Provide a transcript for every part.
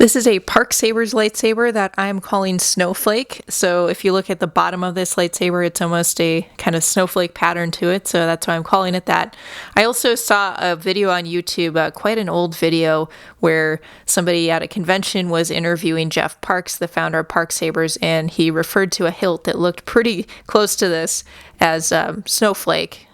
This is a Park Sabers lightsaber that I'm calling Snowflake. So if you look at the bottom of this lightsaber, it's almost a kind of snowflake pattern to it. So that's why I'm calling it that. I also saw a video on YouTube, quite an old video, where somebody at a convention was interviewing Jeff Parks, the founder of Park Sabers, and he referred to a hilt that looked pretty close to this as Snowflake.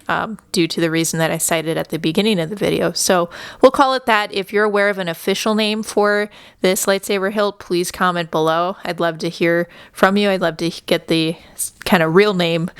Due to the reason that I cited at the beginning of the video. So we'll call it that. If you're aware of an official name for this lightsaber hilt, please comment below. I'd love to hear from you. I'd love to get the kind of real name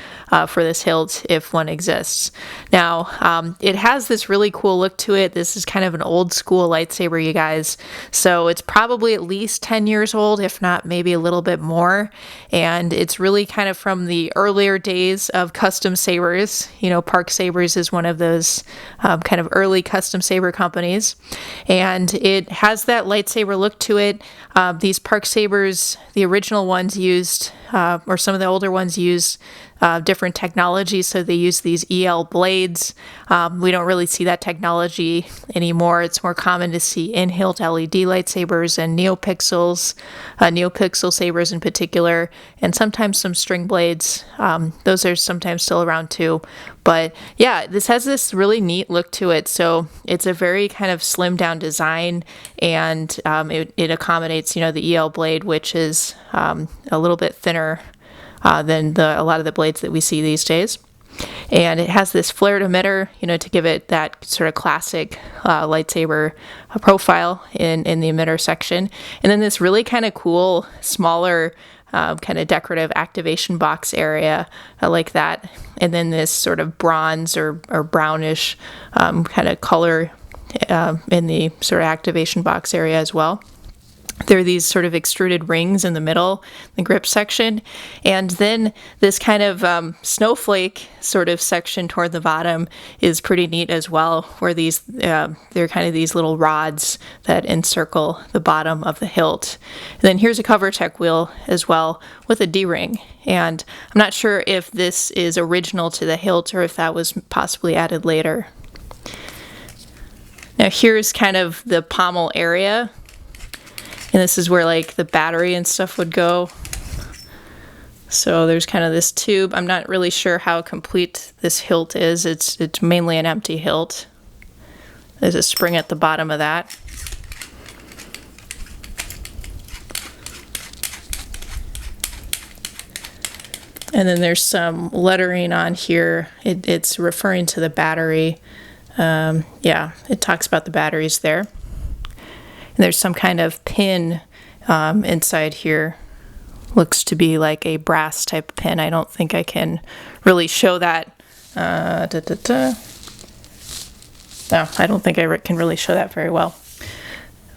for this hilt if one exists. Now, it has this really cool look to it. This is kind of an old school lightsaber, you guys. So it's probably at least 10 years old, if not maybe a little bit more. And it's really kind of from the earlier days of custom sabers. You know, Park Sabers is one of those kind of early custom saber companies, and it has that lightsaber look to it. These Park Sabers, the original ones used, or some of the older ones used different technology, so they use these EL blades. We don't really see that technology anymore. It's more common to see in-hilt LED lightsabers and neopixel sabers in particular, and sometimes some string blades. Those are sometimes still around too. But yeah, this has this really neat look to it. So it's a very kind of slimmed down design, and it accommodates, you know, the EL blade, which is a little bit thinner than a lot of the blades that we see these days. And it has this flared emitter, you know, to give it that sort of classic lightsaber profile in the emitter section. And then this really kind of cool, smaller kind of decorative activation box area like that. And then this sort of bronze or brownish kind of color in the sort of activation box area as well. There are these sort of extruded rings in the middle, the grip section, and then this kind of snowflake sort of section toward the bottom is pretty neat as well, where they're kind of these little rods that encircle the bottom of the hilt. And then here's a cover check wheel as well with a D-ring, and I'm not sure if this is original to the hilt or if that was possibly added later. Now here's kind of the pommel area. And this is where like the battery and stuff would go. So there's kind of this tube. I'm not really sure how complete this hilt is. It's mainly an empty hilt. There's a spring at the bottom of that. And then there's some lettering on here. It's referring to the battery. Yeah, it talks about the batteries there. And there's some kind of pin inside here. Looks to be like a brass type of pin. I don't think I can really show that. No, I don't think I can really show that very well.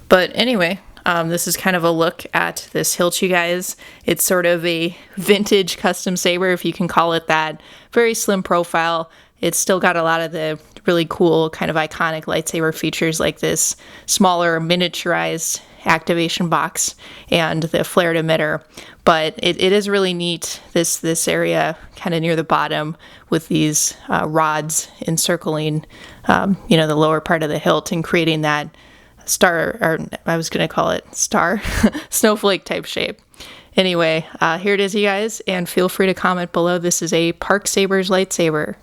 But anyway, this is kind of a look at this hilt, you guys. It's sort of a vintage custom saber, if you can call it that. Very slim profile. It's still got a lot of the really cool kind of iconic lightsaber features like this smaller miniaturized activation box and the flared emitter. But it is really neat, this area kind of near the bottom with these rods encircling you know, the lower part of the hilt and creating that star, or I was going to call it star, snowflake type shape. Anyway, here it is, you guys, and feel free to comment below. This is a Park Sabers lightsaber.